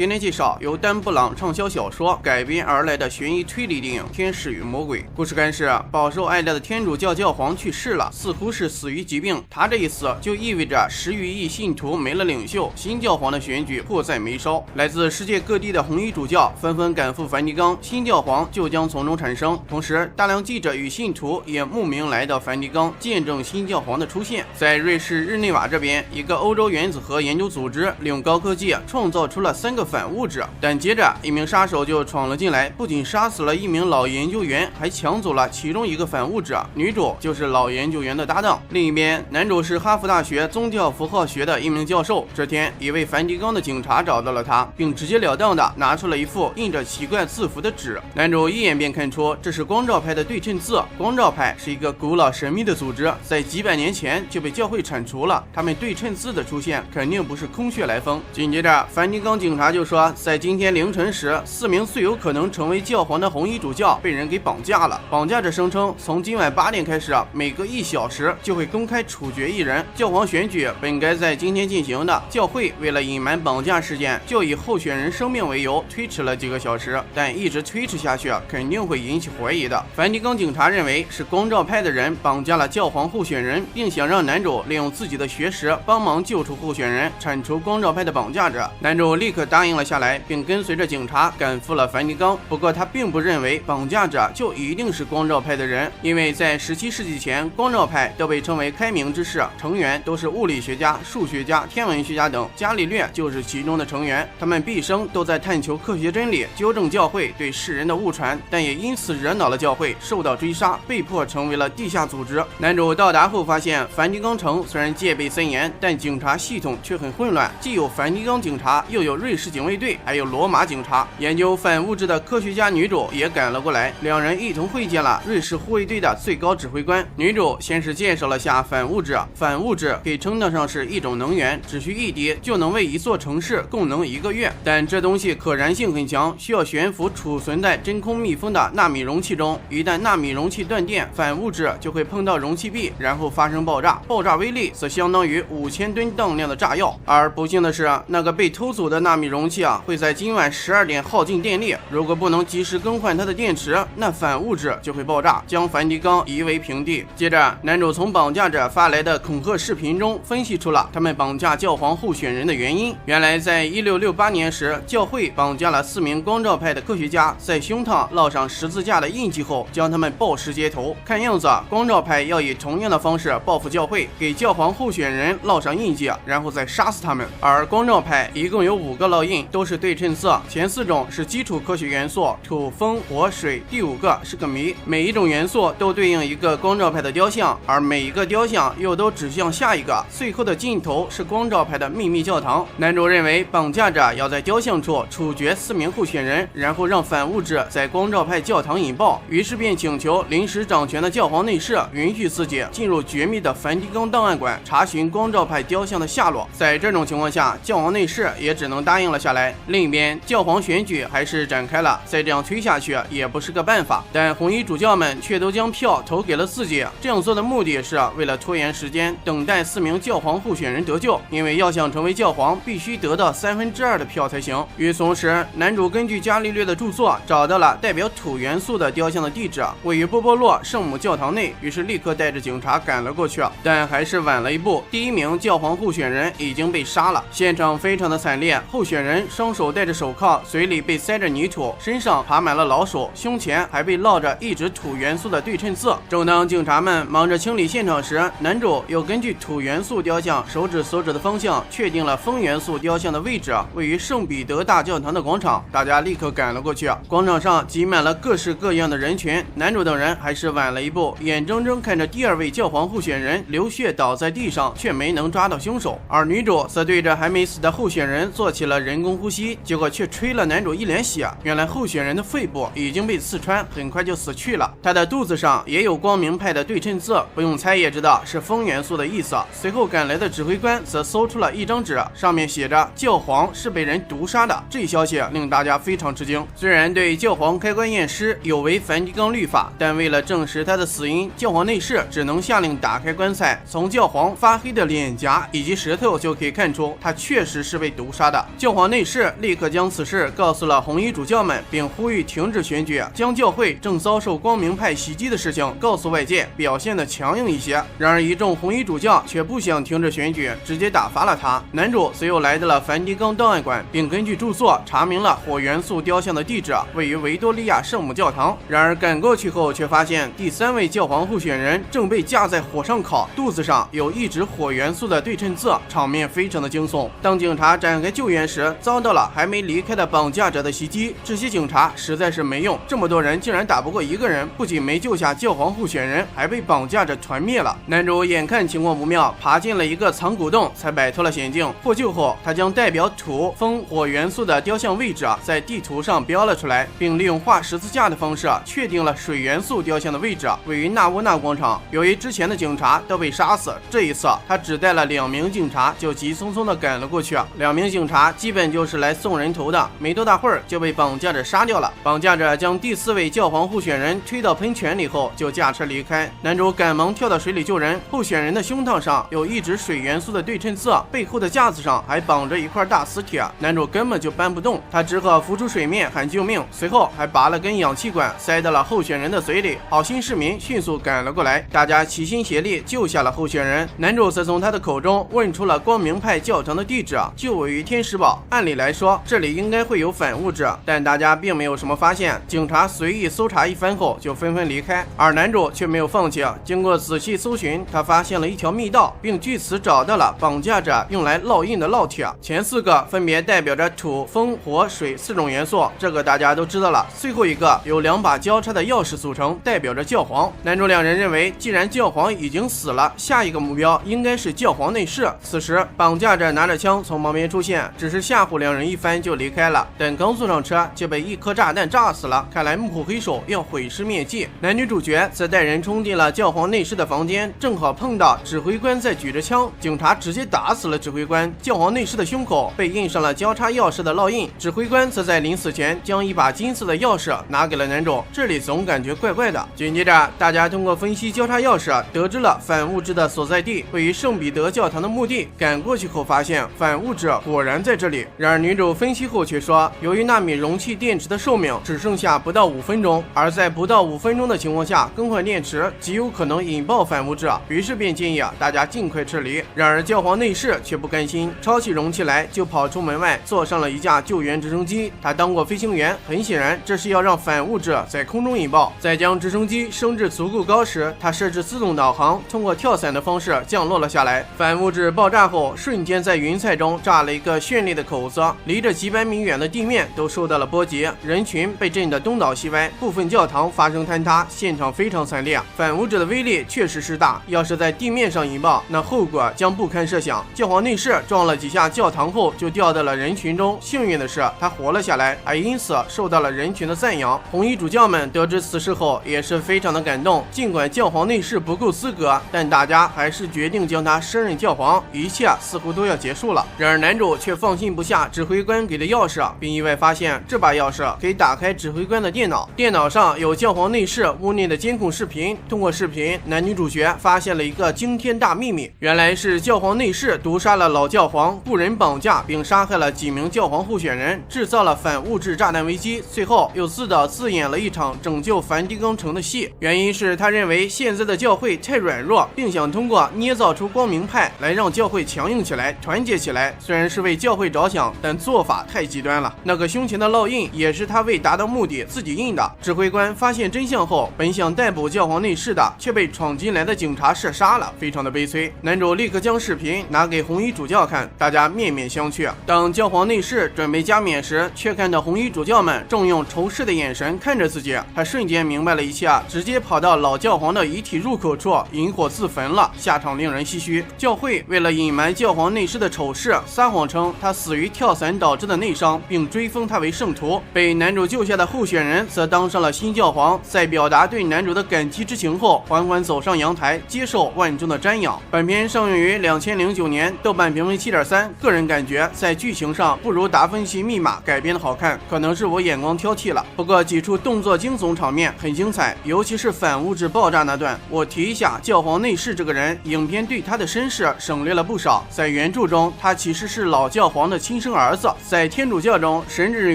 今天介绍由丹布朗畅销小说改编而来的悬疑推理电影《天使与魔鬼》。故事开始，饱受爱戴的天主教教皇去世了，似乎是死于疾病。他这一死就意味着10余亿信徒没了领袖，新教皇的选举迫在眉梢。来自世界各地的红衣主教纷纷赶赴梵蒂冈，新教皇就将从中产生。同时，大量记者与信徒也慕名来到梵蒂冈，见证新教皇的出现。在瑞士日内瓦这边，一个欧洲原子核研究组织利用高科技创造出了3个反物质，但接着一名杀手就闯了进来，不仅杀死了一名老研究员，还抢走了其中一个反物质。女主就是老研究员的搭档。另一边，男主是哈佛大学宗教符号学的一名教授。这天，一位梵蒂冈的警察找到了他，并直截了当的拿出了一副印着奇怪字符的纸。男主一眼便看出这是光照派的对称字。光照派是一个古老神秘的组织，在几百年前就被教会铲除了。他们对称字的出现肯定不是空穴来风。紧接着，梵蒂冈警察就说，在今天凌晨时，4名最有可能成为教皇的红衣主教被人给绑架了。绑架者声称，从今晚8点开始，每隔1小时就会公开处决一人。教皇选举本该在今天进行的，教会为了隐瞒绑架事件，就以候选人生命为由推迟了几个小时，但一直推迟下去肯定会引起怀疑的。梵蒂冈警察认为是光照派的人绑架了教皇候选人，并想让男主利用自己的学识帮忙救出候选人，铲除光照派的绑架者。男主立刻答应了下来，并跟随着警察赶赴了梵蒂冈。不过他并不认为绑架者就一定是光照派的人，因为在17世纪前，光照派都被称为开明之士，成员都是物理学家、数学家、天文学家等，伽利略就是其中的成员。他们毕生都在探求科学真理，纠正教会对世人的误传，但也因此惹恼了教会，受到追杀，被迫成为了地下组织。男主到达后发现，梵蒂冈城虽然戒备森严，但警察系统却很混乱，既有梵蒂冈警察，又有瑞士警卫队，还有罗马警察。研究反物质的科学家女主也赶了过来，两人一同会见了瑞士护卫队的最高指挥官。女主先是介绍了下反物质，反物质可以称得上是一种能源，只需一滴就能为一座城市供能1个月，但这东西可燃性很强，需要悬浮储存在真空密封的纳米容器中。一旦纳米容器断电，反物质就会碰到容器壁，然后发生爆炸，爆炸威力则相当于5000吨当量的炸药。而不幸的是，那个被偷走的纳米容器会在今晚12点耗尽电力，如果不能及时更换它的电池，那反物质就会爆炸，将梵蒂冈夷为平地。接着，男主从绑架者发来的恐吓视频中分析出了他们绑架教皇候选人的原因。原来，在1668年时，教会绑架了4名光照派的科学家，在胸膛烙上十字架的印记后，将他们暴尸街头。看样子，光照派要以同样的方式报复教会，给教皇候选人烙上印记，然后再杀死他们。而光照派一共有5个烙印，都是对称字，前4种是基础科学元素，土、风、火、水，第5个是个谜。每一种元素都对应一个光照派的雕像，而每一个雕像又都指向下一个，最后的尽头是光照派的秘密教堂。男主认为绑架者要在雕像处处决4名候选人，然后让反物质在光照派教堂引爆，于是便请求临时掌权的教皇内侍允许自己进入绝密的梵蒂冈档案馆，查询光照派雕像的下落。在这种情况下，教皇内侍也只能答应了下来。另一边，教皇选举还是展开了，再这样推下去也不是个办法，但红衣主教们却都将票投给了自己。这样做的目的是为了拖延时间，等待4名教皇候选人得救，因为要想成为教皇，必须得到2/3的票才行。与此同时，男主根据伽利略的著作找到了代表土元素的雕像的地址，位于波波洛圣母教堂内，于是立刻带着警察赶了过去，但还是晚了一步。第1名教皇候选人已经被杀了，现场非常的惨烈，候选人双手戴着手铐，嘴里被塞着泥土，身上爬满了老鼠，胸前还被烙着一指土元素的对称字。正当警察们忙着清理现场时，男主又根据土元素雕像手指所指的方向，确定了风元素雕像的位置，位于圣彼得大教堂的广场。大家立刻赶了过去，广场上挤满了各式各样的人群。男主等人还是晚了一步，眼睁睁看着第2位教皇候选人流血倒在地上，却没能抓到凶手。而女主则对着还没死的候选人做起了人工呼吸，结果却吹了男主一脸血。原来候选人的肺部已经被刺穿，很快就死去了。他的肚子上也有光明派的对称字，不用猜也知道是风元素的意思。随后赶来的指挥官则搜出了一张纸，上面写着教皇是被人毒杀的。这消息令大家非常吃惊。虽然对教皇开棺验尸有违梵蒂冈律法，但为了证实他的死因，教皇内侍只能下令打开棺材，从教皇发黑的脸颊以及舌头就可以看出他确实是被毒杀的。教皇皇内侍立刻将此事告诉了红衣主教们，并呼吁停止选举，将教会正遭受光明派袭击的事情告诉外界，表现得强硬一些。然而一众红衣主教却不想停止选举，直接打发了他。男主随后来到了梵蒂冈档案馆，并根据著作查明了火元素雕像的地址位于维多利亚圣母教堂。然而赶过去后，却发现第3位教皇候选人正被架在火上烤，肚子上有一指火元素的对称字，场面非常的惊悚。当警察展开救援时，遭到了还没离开的绑架者的袭击。这些警察实在是没用，这么多人竟然打不过一个人，不仅没救下教皇候选人，还被绑架者团灭了。男主眼看情况不妙，爬进了一个藏古洞，才摆脱了险境。获救后，他将代表土、风、火元素的雕像位置在地图上标了出来，并利用画十字架的方式确定了水元素雕像的位置位于纳乌纳广场。由于之前的警察都被杀死，这一次他只带了2名警察就急匆匆地赶了过去。2名警察基本就是来送人头的，没多大会儿就被绑架者杀掉了。绑架者将第4位教皇候选人推到喷泉里后，就驾车离开。男主赶忙跳到水里救人。候选人的胸膛上有一指水元素的对称字，背后的架子上还绑着一块大磁铁，男主根本就搬不动，他只好浮出水面喊救命，随后还拔了根氧气管塞到了候选人的嘴里。好心市民迅速赶了过来，大家齐心协力救下了候选人。男主则从他的口中问出了光明派教堂的地址，就位于天使堡。按理来说这里应该会有反物质，但大家并没有什么发现。警察随意搜查一番后就纷纷离开，而男主却没有放弃。经过仔细搜寻，他发现了一条密道，并据此找到了绑架者用来烙印的烙铁，前4个分别代表着土、风、火、水4种元素，这个大家都知道了。最后一个由2把交叉的钥匙组成，代表着教皇。男主2人认为，既然教皇已经死了，下一个目标应该是教皇内侍。此时绑架者拿着枪从旁边出现，只是吓唬2人一番就离开了。等刚坐上车就被1颗炸弹炸死了，看来幕后黑手要毁尸灭迹。男女主角则带人冲进了教皇内侍的房间，正好碰到指挥官在举着枪，警察直接打死了指挥官。教皇内侍的胸口被印上了交叉钥匙的烙印，指挥官则在临死前将一把金色的钥匙拿给了男主，这里总感觉怪怪的。紧接着大家通过分析交叉钥匙得知了反物质的所在地位于圣彼得教堂的墓地，赶过去后发现反物质果然在这里。然而女主分析后却说，由于纳米容器电池的寿命只剩下不到5分钟，而在不到5分钟的情况下更换电池极有可能引爆反物质，于是便建议大家尽快撤离。然而教皇内侍却不甘心，抄起容器来就跑出门外，坐上了一架救援直升机。他当过飞行员，很显然这是要让反物质在空中引爆。在将直升机升至足够高时，他设置自动导航，通过跳伞的方式降落了下来。反物质爆炸后，瞬间在云彩中炸了一个绚丽的口子，离着几百米远的地面都受到了波及，人群被震得东倒西歪，部分教堂发生坍塌，现场非常惨烈。反物质的威力确实是大，要是在地面上引爆，那后果将不堪设想。教皇内侍撞了几下教堂后就掉到了人群中，幸运的是他活了下来，还因此受到了人群的赞扬。红衣主教们得知此事后也是非常的感动，尽管教皇内侍不够资格，但大家还是决定将他升任教皇，一切似乎都要结束了。然而男主却放心不下指挥官给的钥匙，并意外发现这把钥匙可以打开指挥官的电脑，电脑上有教皇内侍屋内的监控视频。通过视频，男女主角发现了一个惊天大秘密，原来是教皇内侍毒杀了老教皇，雇人绑架并杀害了几名教皇候选人，制造了反物质炸弹危机，最后又自导自演了一场拯救梵蒂冈城的戏。原因是他认为现在的教会太软弱，并想通过捏造出光明派来让教会强硬起来，团结起来。虽然是为教会着想，但做法太极端了。那个胸前的烙印也是他为达到目的自己印的。指挥官发现真相后，本想逮捕教皇内侍的，却被闯进来的警察射杀了，非常的悲催。男主立刻将视频拿给红衣主教看，大家面面相觑。当教皇内侍准备加冕时，却看到红衣主教们正用仇视的眼神看着自己，他瞬间明白了一切，直接跑到老教皇的遗体入口处引火自焚了，下场令人唏嘘。教会为了隐瞒教皇内侍的丑事，撒谎称他死于跳伞导致的内伤，并追封他为圣徒。被男主救下的候选人则当上了新教皇，在表达对男主的感激之情后，缓缓走上阳台，接受万众的瞻仰。本片上映于2009年，豆瓣评分7.3，个人感觉在剧情上不如达芬奇密码改编的好看，可能是我眼光挑剔了。不过几处动作惊悚场面很精彩，尤其是反物质爆炸那段。我提一下教皇内侍这个人，影片对他的身世省略了不少。在原著中，他其实是老教皇的亲生儿子。在天主教中，神职人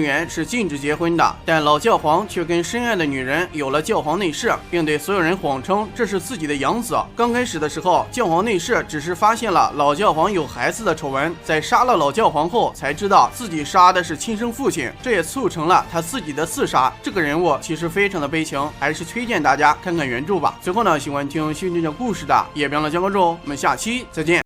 员是禁止结婚的，但老教皇却跟深爱的女人有了教皇内侍，并对所有人谎称这是自己的养子。刚开始的时候，教皇内侍只是发现了老教皇有孩子的丑闻，在杀了老教皇后才知道自己杀的是亲生父亲，这也促成了他自己的自杀。这个人物其实非常的悲情，还是推荐大家看看原著吧。最后呢，喜欢听新讲故事的也别忘了加关注，我们下期再见。